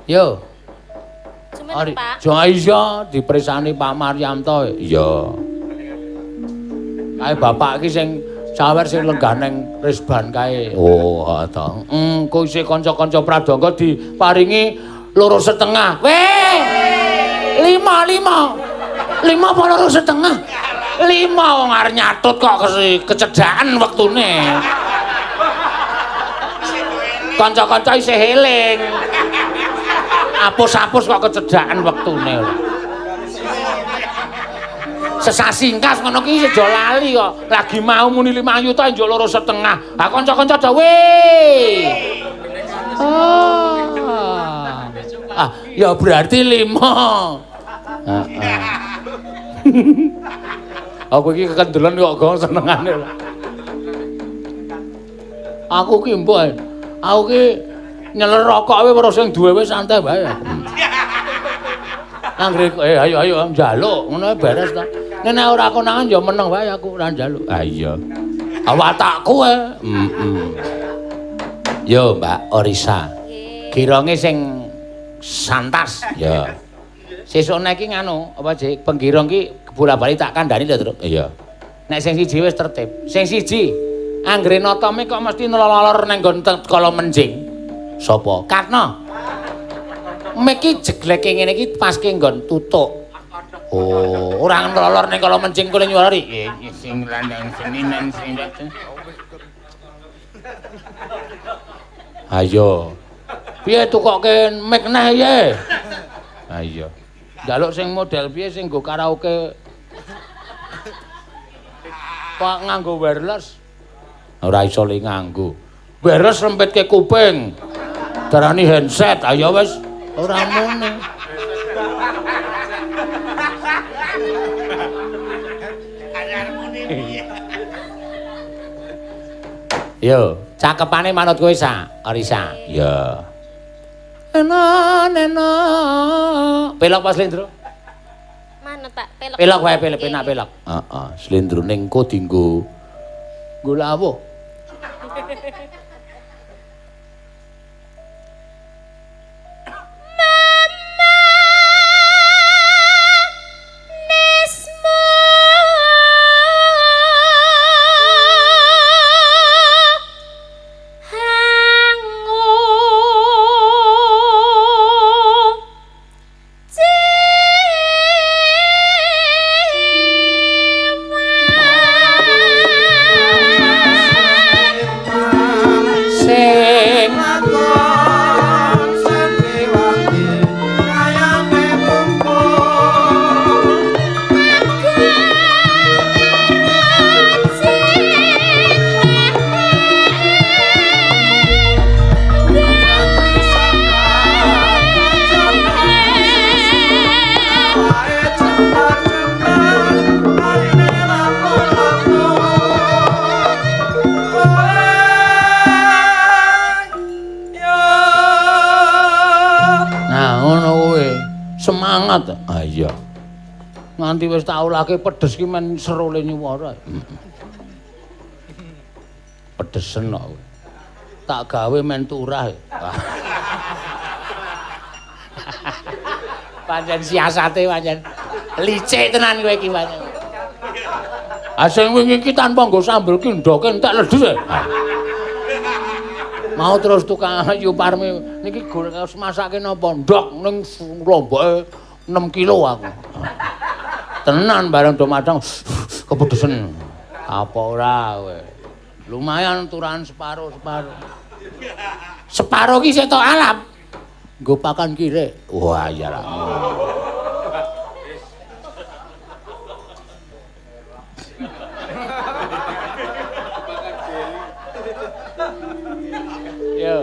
Yo. Jumeneng, Pak. Jo iya dipersani Pak Maryanto. Iya. Kae bapak iki sing sawer sing lenggah ning Risban kae. Oh, ta. Engko isih kanca-kanca pradangga diparingi 2,5. Weh. 5 apa 2,5? 5 wong arep nyatut kok kecedhaken wektune. Kanca-kanca isih eling. Apus-apus kok kecedhaken wektune lho. Sesasingkas ngono ki aja lali kok. Lagi mau muni 5 yuta njuk 2,5. Ha kanca-kanca do ya berarti 5. Heeh. Aku iki kekendelan kok gong senengane. Aku ki mbok. Aku ki nyeler rokok wae weruh sing duwe wis santai wae. Anggere ayo njaluk ngono beres ta. Nek ora konangan ya meneng wae aku ora njaluk. Ah iya. Watakku Yo Mbak Orisa. Gironge sing santas. Ya. Sesuk nek iki nganu apa Jek penggirong ki bola-bali tak kandhani lho, Truk. Iya. Nek sing siji wis tertib. Sing siji anggere notome kok mesti nelolor ning nggon kala menjing. Sopo? Karna. Meki jegleke ngene iki pas ke nggon tutuk. Oh, ora nelolor ning kala menjing kule nyuwari. Sing landang seninen sing. Ayo. Piye tukoke mik neh ye? Ayo. Njaluk sing model piye sing nggo karaoke. Kok nganggo wireless? Ora iso li nganggo. Wireless rempitke kuping. Darani handset. Ayo wis ora mune. Yo, cakepane manut kowe Arisa. Ya. Nena. Pelok pas Slendro? Manut, Pak. Pelok wae penak pelok. Heeh, Slendrone engko dienggo nggo lawuh. Semangat. Ah iya. Nganti wis tak ulake pedes ki men serole nyuwara. Pedesen kok. Tak gawe men turah. Pancen siasate pancen licik tenan kowe iki pancen. Ah sing wingi iki tanpa nggo sambel ki ndoke entek ledhes. Mau terus tukang ayu parmi niki masake napa ndok ning lomboke 6 kilo aku. Tenan bareng do madang kepedesen. Apa ora kowe? Lumayan turahan separo-separo. Separo ki setok alap. Nggo pakan kire. Wah ya lah. Yo.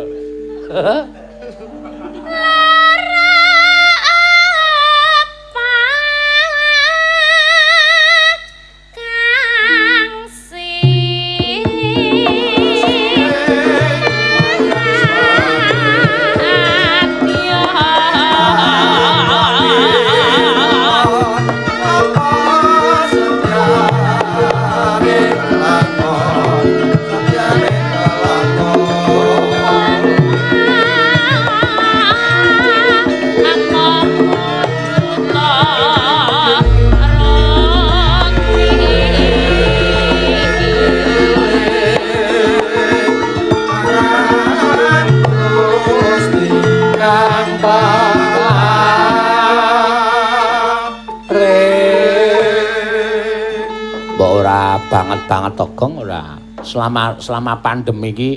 Mbok ora banget-banget togong ora. Selama pandemi iki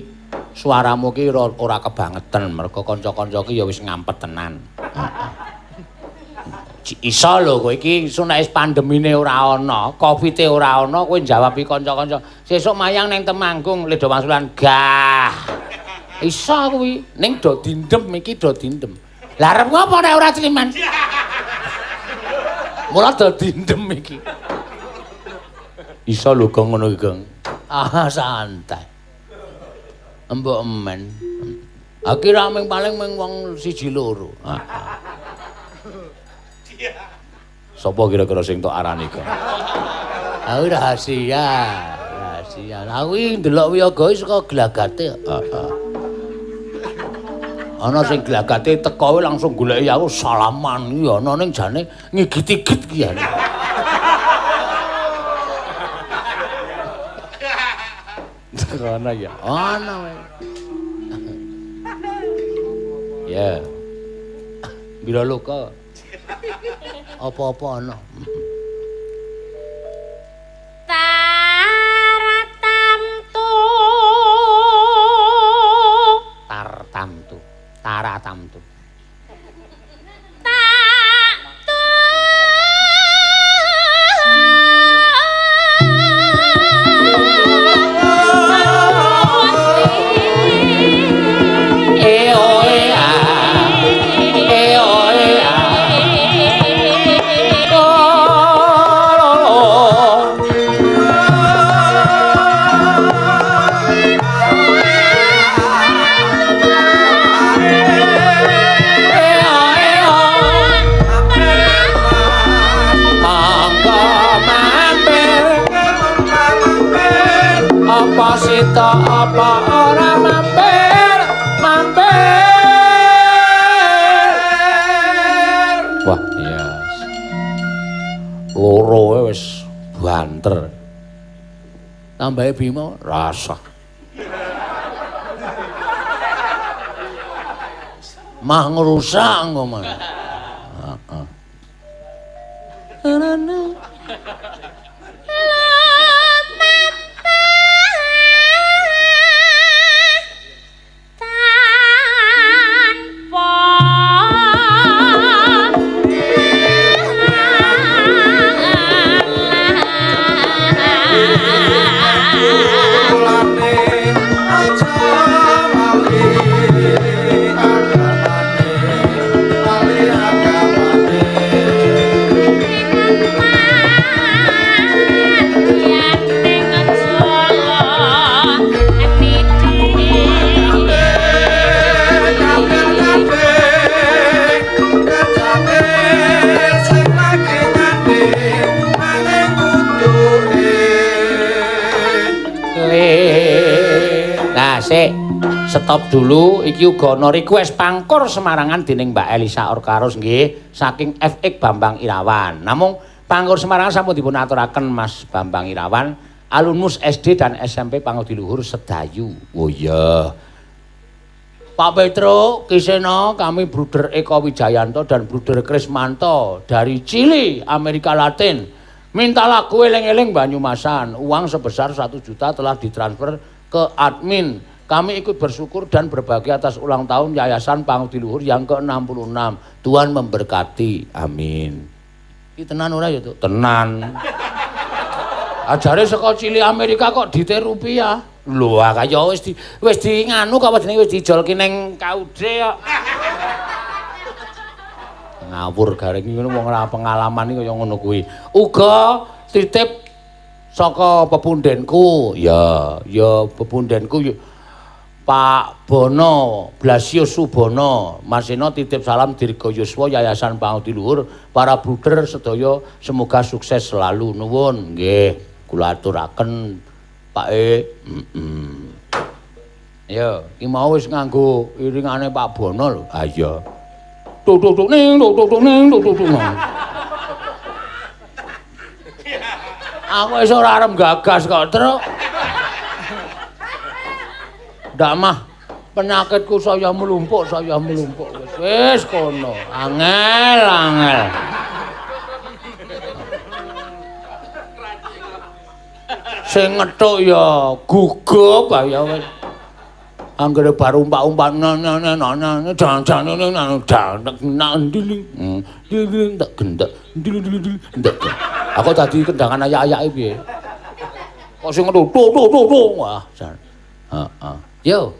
suaramu ki ora kebangetan mergo kanca-kanca ki ya wis ngampet tenan. Iso lho kowe iki nek pandemine ora ana, Covid-e ora ana, kowe jawab iki kanca-kanca. Sesuk mayang ning Temanggung Ledo Mangsulan gah. Iso kuwi, ning do dindem iki do dindem. Lah arep ngopo nek ora Sliman? Mula do dindem iki. Iso lho Gong ngono iki, Gong. Ah santai. Mbok emen. Akhire ming paling ming wong siji loro. Sopo kira-kira sing tok arani kok? Aku rahasia. Aku iki ndelok wiyaga saka glagate. Ana sing glagate teko langsung goleki aku salaman iki ana ning jane ngigit-igit ki ya. Ana ya. Ana wae. Ya. Bira luka. Apa-apa ana. Taratamtu. Sita apa ora mampir. Wah, iya. Loro wis banter. Tambahe Bima rasa. Mah ngrusak engko mah. Heeh. Stop dulu, iki uga ana request pangkur Semarangan dening Mbak Elisa Orkarus nggih saking FX Bambang Irawan. Namung pangkur Semarangan sampun dipun aturaken Mas Bambang Irawan, alumnus SD dan SMP Pangodiluhur Sedayu. Oh iya. Pak Petro, Kisena, kami Bruder Eko Wijayanto dan Bruder Krismanto dari Chili, Amerika Latin. Minta lagu eleng-eleng Banyumasan. Uang sebesar 1 juta telah ditransfer ke admin. Kami ikut bersyukur dan berbahagia atas ulang tahun Yayasan Pangodiluhur yang ke-66. Tuhan memberkati. Amin. Iki tenan ora ya, Tuk? Tenan. Ajare saka Chili Amerika kok dite rupiah. Lho, kaya wis di nganu kok jenenge wis dijolki ning KUD kok. Ngawur garing ngono wong ora pengalaman iki kaya ngono kuwi. Uga titip saka pepundenku. Ya pepundenku Pak Bono, Blasio Subono, Maseno titip salam Dirgo Yuswa Yayasan Pangodiluhur, para bruder sedaya semoga sukses selalu nuwun. Nggih, kula aturaken Pak Ya, iki mau wis nganggo iringane Pak Bono lho. Ah iya. Tuk ning. Aku wis ora arep gagas kok, Truk. Ndak mah Penyakitku saya melumpuk. Wis kono. Angel. Sing ngethuk ya gugup ya wis. Anggere bar umpak-umpak aku tadi kendangan ayak-ayake piye? Kok sing ngethuk wah. Heeh. Yo.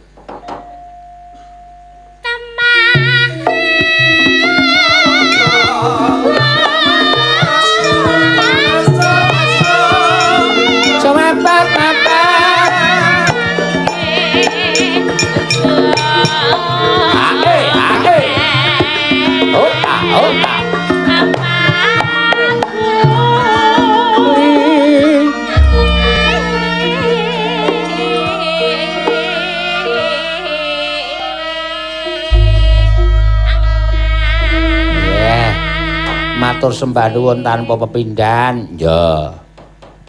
Matur sembah nuwun tanpa pepindhan. Ya.